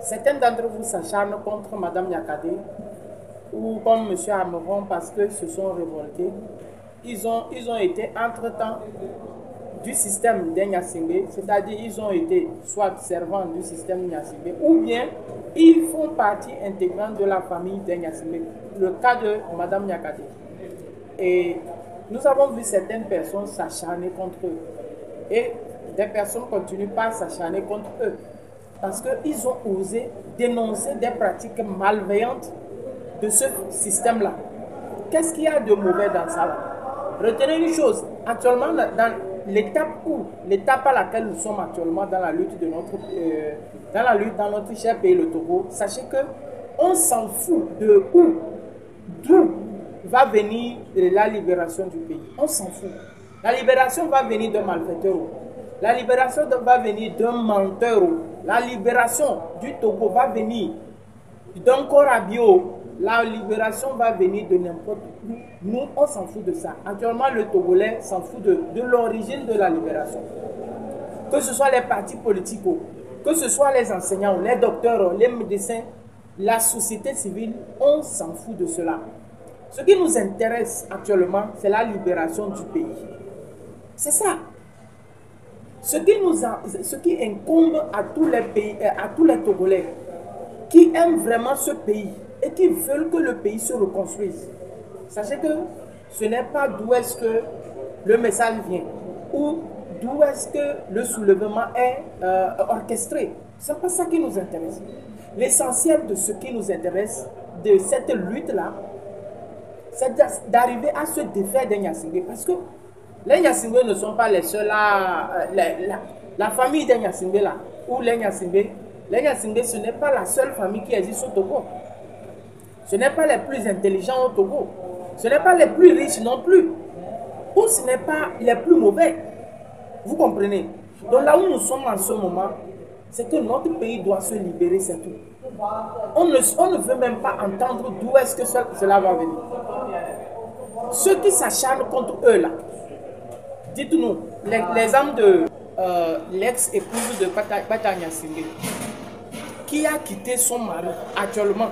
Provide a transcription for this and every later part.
Certains d'entre vous s'acharnent contre Madame Yakadé ou comme M. Ameron parce que se sont révoltés. Ils ont été entre-temps du système d'Enyasimbe, c'est-à-dire ils ont été soit servants du système d'Enyasimbe ou bien ils font partie intégrante de la famille d'Enyasimbe. Le cas de Madame Yakadé. Et nous avons vu certaines personnes s'acharner contre eux. Et des personnes continuent pas s'acharner contre eux. Parce qu'ils ont osé dénoncer des pratiques malveillantes de ce système-là. Qu'est-ce qu'il y a de mauvais dans ça là? Retenez une chose, actuellement dans l'étape à laquelle nous sommes actuellement dans la lutte de dans notre cher pays, le Togo, sachez que on s'en fout de d'où va venir la libération du pays. On s'en fout. La libération va venir d'un malfaiteur. La libération va venir d'un menteur. La libération du Togo va venir d'un Korabio. La libération va venir de n'importe où. Nous, on s'en fout de ça. Actuellement, le Togolais s'en fout de l'origine de la libération. Que ce soit les partis politiques, que ce soit les enseignants, les docteurs, les médecins, la société civile, on s'en fout de cela. Ce qui nous intéresse actuellement, c'est la libération du pays. C'est ça. Ce qui incombe à tous les pays, à tous les Togolais qui aiment vraiment ce pays et qui veulent que le pays se reconstruise. Sachez que ce n'est pas d'où est-ce que le message vient ou d'où est-ce que le soulèvement est orchestré. Ce n'est pas ça qui nous intéresse. L'essentiel de ce qui nous intéresse, de cette lutte-là, c'est d'arriver à se défaire des Nyasimbe. Parce que les Nyasimbe ne sont pas les seuls la famille des Nyasimbe là, ou les Nyasimbe, ce n'est pas la seule famille qui existe au Togo. Ce n'est pas les plus intelligents au Togo. Ce n'est pas les plus riches non plus. Ou ce n'est pas les plus mauvais. Vous comprenez? Donc là où nous sommes en ce moment, c'est que notre pays doit se libérer, c'est tout. On ne veut même pas entendre d'où est-ce que cela va venir. Ceux qui s'acharnent contre eux là, dites-nous, les âmes de l'ex-épouse de Pata Nyasimbe, qui a quitté son mari actuellement.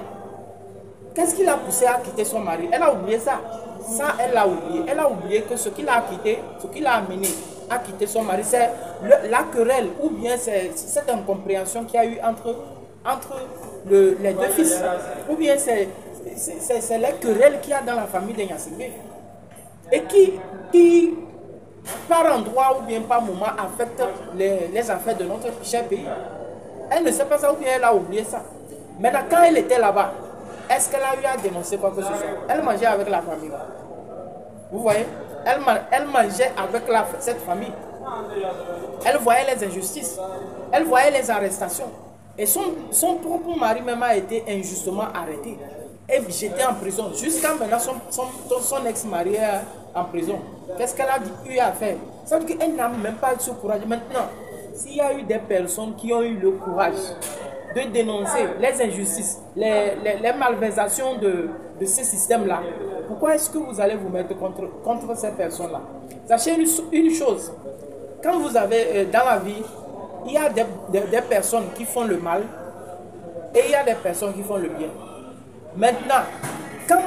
Qu'est-ce qui l'a poussé à quitter son mari? Elle a oublié ça. Ça, elle l'a oublié. Elle a oublié que ce qui l'a quitté, ce qui l'a amené à quitter son mari, c'est la querelle ou bien c'est cette incompréhension qu'il y a eu entre les deux fils. Ou bien c'est les querelles qu'il y a dans la famille de Nyasimbe. Et qui, par endroit ou bien par moment, affecte les affaires de notre cher pays. Elle ne sait pas ça ou bien elle a oublié ça. Maintenant, quand elle était là-bas, est-ce qu'elle a eu à dénoncer quoi que ce soit? Elle mangeait avec la famille. Vous voyez? Elle mangeait avec cette famille. Elle voyait les injustices. Elle voyait les arrestations. Et son propre mari même a été injustement arrêté et jeté en prison. Jusqu'à maintenant, son ex-mari est en prison. Qu'est-ce qu'elle a eu à faire? Ça veut dire qu'elle n'a même pas eu ce courage. Maintenant, s'il y a eu des personnes qui ont eu le courage de dénoncer les injustices, les malversations de ce système-là, pourquoi est-ce que vous allez vous mettre contre ces personnes-là? Sachez une chose, quand vous avez dans la vie, il y a des personnes qui font le mal et il y a des personnes qui font le bien. Maintenant, quand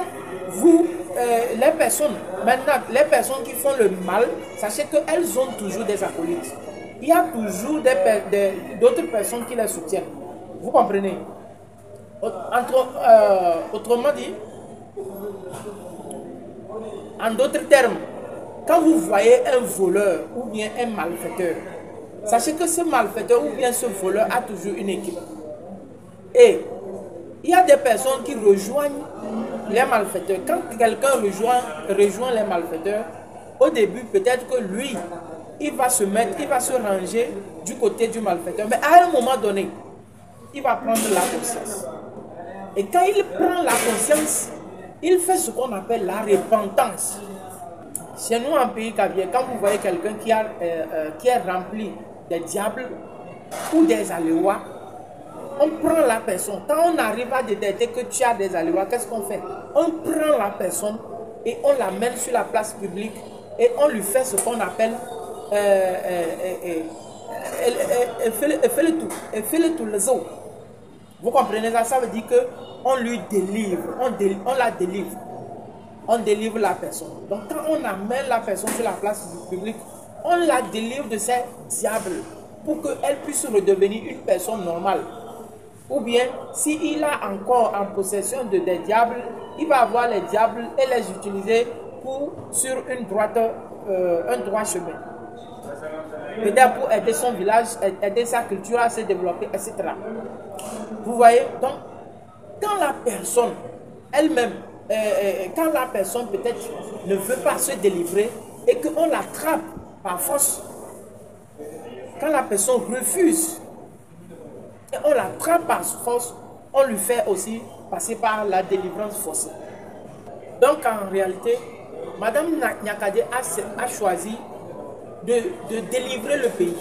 les personnes qui font le mal, sachez qu'elles ont toujours des acolytes. Il y a toujours d'autres personnes qui les soutiennent. Vous comprenez? Autrement dit, en d'autres termes, quand vous voyez un voleur ou bien un malfaiteur, sachez que ce malfaiteur ou bien ce voleur a toujours une équipe. Et il y a des personnes qui rejoignent les malfaiteurs. Quand quelqu'un rejoint les malfaiteurs, au début, peut-être que lui, il va se ranger du côté du malfaiteur. Mais à un moment donné, il va prendre la conscience. Et quand il prend la conscience, il fait ce qu'on appelle la repentance. Chez nous, en pays Kabylie, quand vous voyez quelqu'un qui est rempli des diables ou des aléois, on prend la personne. Quand on arrive à détecter que tu as des aléois, qu'est-ce qu'on fait? On prend la personne et on l'amène sur la place publique et on lui fait ce qu'on appelle fait le tout les os. Vous comprenez ça? Ça veut dire qu'on lui délivre, on la délivre. On délivre la personne. Donc quand on amène la personne sur la place publique, on la délivre de ces diables pour qu'elle puisse redevenir une personne normale. Ou bien, s'il a encore en possession des diables, il va avoir les diables et les utiliser sur un droit chemin. Peut-être pour aider son village, aider sa culture à se développer, etc. Vous voyez? Donc, quand la personne elle-même, quand la personne peut-être ne veut pas se délivrer et qu'on l'attrape par force, quand la personne refuse et on l'attrape par force, on lui fait aussi passer par la délivrance forcée. Donc en réalité, Madame Nyakade a choisi de délivrer le pays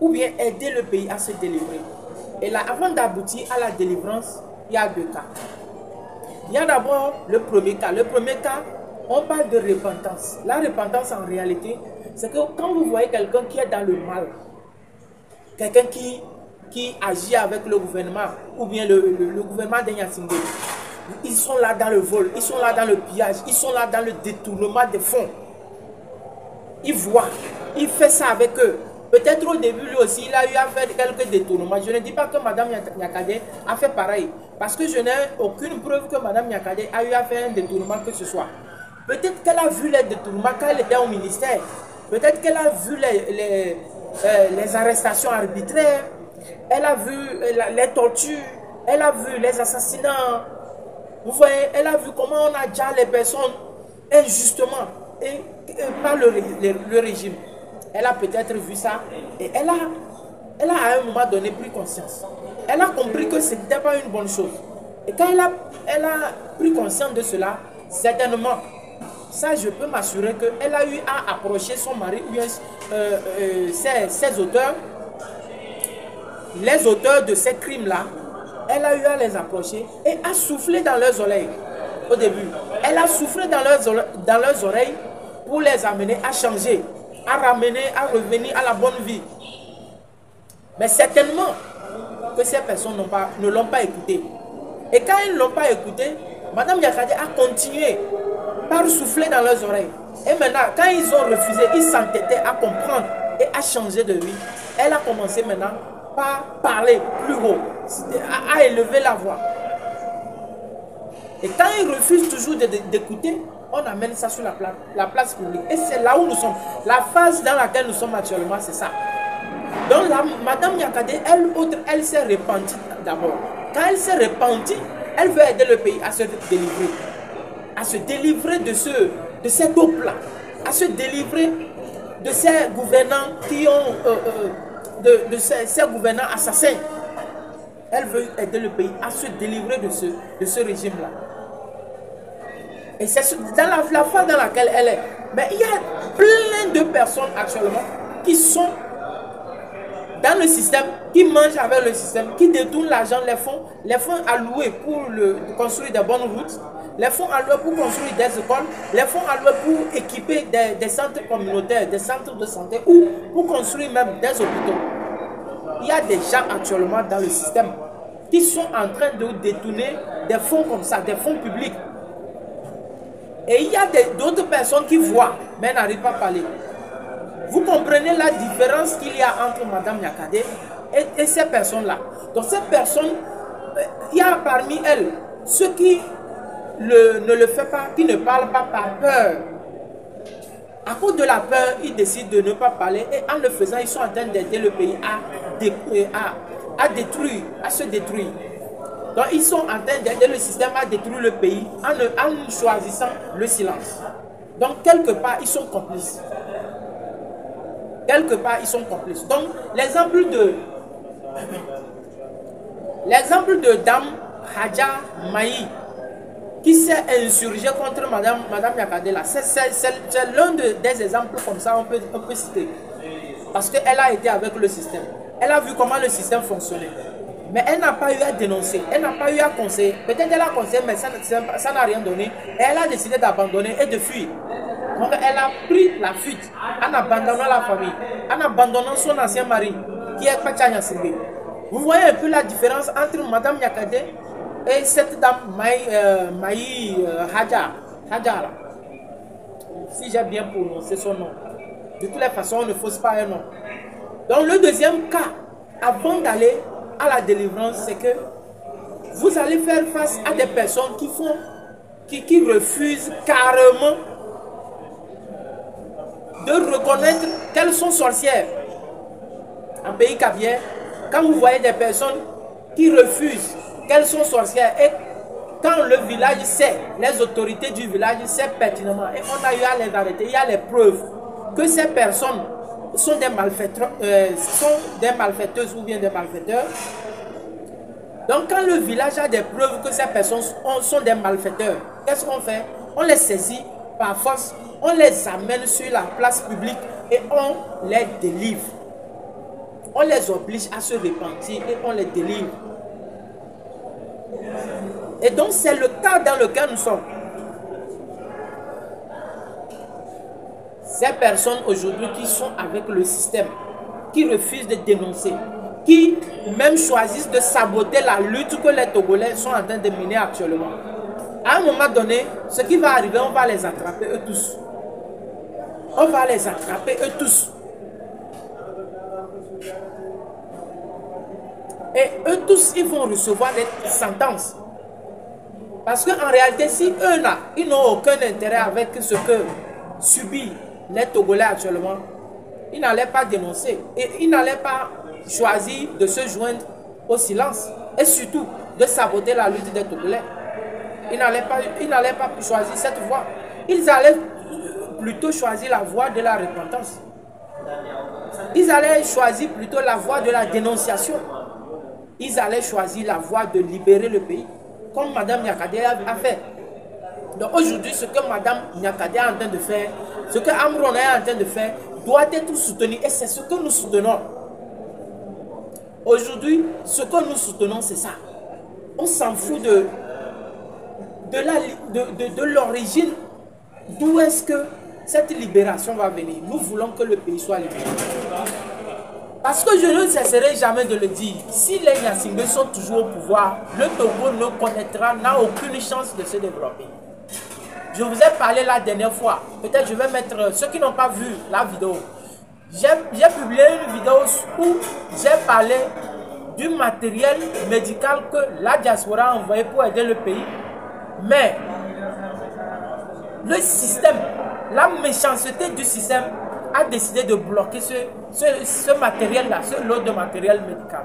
ou bien aider le pays à se délivrer. Et là, avant d'aboutir à la délivrance, il y a deux cas. Il y a d'abord le premier cas. Le premier cas, on parle de repentance. La repentance en réalité, c'est que quand vous voyez quelqu'un qui est dans le mal, quelqu'un qui agit avec le gouvernement ou bien le gouvernement d'Enyasingbe, ils sont là dans le vol, ils sont là dans le pillage, ils sont là dans le détournement des fonds. Ils voient, il fait ça avec eux. Peut-être au début, lui aussi, il a eu à faire quelques détournements. Je ne dis pas que Mme Nyakade a fait pareil. Parce que je n'ai aucune preuve que Mme Nyakade a eu à faire un détournement que ce soit. Peut-être qu'elle a vu les détournements quand elle était au ministère. Peut-être qu'elle a vu les arrestations arbitraires. Elle a vu les tortures. Elle a vu les assassinats. Vous voyez, elle a vu comment on a déjà les personnes injustement et par le régime. Elle a peut-être vu ça et elle a à un moment donné pris conscience. Elle a compris que ce n'était pas une bonne chose. Et quand elle a pris conscience de cela, certainement, ça je peux m'assurer qu'elle a eu à approcher son mari ou ses auteurs, les auteurs de ces crimes-là. Elle a eu à les approcher et à souffler dans leurs oreilles au début. Elle a soufflé dans leurs oreilles pour les amener à changer, à ramener, à revenir à la bonne vie. Mais certainement que ces personnes ne l'ont pas écouté. Et quand ils ne l'ont pas écouté, Mme Nyakade a continué par souffler dans leurs oreilles. Et maintenant, quand ils ont refusé, ils s'entêtaient à comprendre et à changer de vie. Elle a commencé maintenant par parler plus haut, à élever la voix. Et quand ils refusent toujours d'écouter, on amène ça sur la place publique. Et c'est là où nous sommes. La phase dans laquelle nous sommes actuellement, c'est ça. Donc Mme Nyakade, elle s'est repentie d'abord. Quand elle s'est repentie, elle veut aider le pays à se délivrer. À se délivrer de ces taupes-là. À se délivrer de ces gouvernants qui ont... de ces gouvernants assassins. Elle veut aider le pays à se délivrer de ce régime-là. Et c'est dans la phase dans laquelle elle est. Mais il y a plein de personnes actuellement qui sont dans le système, qui mangent avec le système, qui détournent l'argent, les fonds alloués pour construire des bonnes routes, les fonds alloués pour construire des écoles, les fonds alloués pour équiper des centres communautaires, des centres de santé ou pour construire même des hôpitaux. Il y a des gens actuellement dans le système qui sont en train de détourner des fonds comme ça, des fonds publics. Et il y a d'autres personnes qui voient, mais n'arrivent pas à parler. Vous comprenez la différence qu'il y a entre Mme Nyakade et ces personnes-là. Donc ces personnes, il y a parmi elles ceux qui ne le font pas, qui ne parlent pas par peur. À cause de la peur, ils décident de ne pas parler et en le faisant, ils sont en train d'aider le pays à détruire, à se détruire. Donc ils sont en train d'aider le système à détruire le pays en choisissant le silence. Donc quelque part, ils sont complices. Quelque part, ils sont complices. Donc l'exemple de Dame Hadja Maï qui s'est insurgé contre Madame Nyakade, c'est l'un des exemples comme ça on peut citer. Parce qu'elle a été avec le système. Elle a vu comment le système fonctionnait. Mais elle n'a pas eu à dénoncer, elle n'a pas eu à conseiller. Peut-être elle a conseillé, mais ça n'a rien donné. Et elle a décidé d'abandonner et de fuir. Donc elle a pris la fuite en abandonnant la famille, en abandonnant son ancien mari, qui est Pacha Nyasingbe. Vous voyez un peu la différence entre Madame Nyakade et cette dame Maï Hadjara. Si j'ai bien prononcé son nom. De toutes les façons, on ne fausse pas un nom. Donc le deuxième cas, avant d'aller à la délivrance, c'est que vous allez faire face à des personnes qui refusent carrément de reconnaître qu'elles sont sorcières. En pays caviar, quand vous voyez des personnes qui refusent qu'elles sont sorcières et quand le village sait, les autorités du village savent pertinemment et on a eu à les arrêter, il y a les preuves que ces personnes sont des malfaiteuses ou bien des malfaiteurs. Donc quand le village a des preuves que ces personnes sont des malfaiteurs, qu'est-ce qu'on fait? On les saisit par force, on les amène sur la place publique et on les délivre. On les oblige à se repentir et on les délivre. Et donc c'est le cas dans lequel nous sommes. Ces personnes aujourd'hui qui sont avec le système, qui refusent de dénoncer, qui même choisissent de saboter la lutte que les Togolais sont en train de mener actuellement. À un moment donné, ce qui va arriver, on va les attraper eux tous. On va les attraper eux tous. Et eux tous, ils vont recevoir des sentences. Parce qu'en réalité, si eux là, ils n'ont aucun intérêt avec ce que subissent les Togolais actuellement, ils n'allaient pas dénoncer. Et ils n'allaient pas choisir de se joindre au silence. Et surtout, de saboter la lutte des Togolais. Ils n'allaient pas choisir cette voie. Ils allaient plutôt choisir la voie de la repentance. Ils allaient choisir plutôt la voie de la dénonciation. Ils allaient choisir la voie de libérer le pays, comme Mme Nyakade a fait. Donc aujourd'hui, ce que Mme Nyakade est en train de faire, ce que Amron est en train de faire, doit être soutenu. Et c'est ce que nous soutenons. Aujourd'hui, ce que nous soutenons, c'est ça. On s'en fout de l'origine, d'où est-ce que cette libération va venir. Nous voulons que le pays soit libéré. Parce que je ne cesserai jamais de le dire, si les Nyasimbe sont toujours au pouvoir, le Togo n'a aucune chance de se développer. Je vous ai parlé la dernière fois, peut-être je vais mettre ceux qui n'ont pas vu la vidéo. J'ai publié une vidéo où j'ai parlé du matériel médical que la diaspora a envoyé pour aider le pays. Mais le système, la méchanceté du système a décidé de bloquer ce matériel-là, ce lot de matériel médical.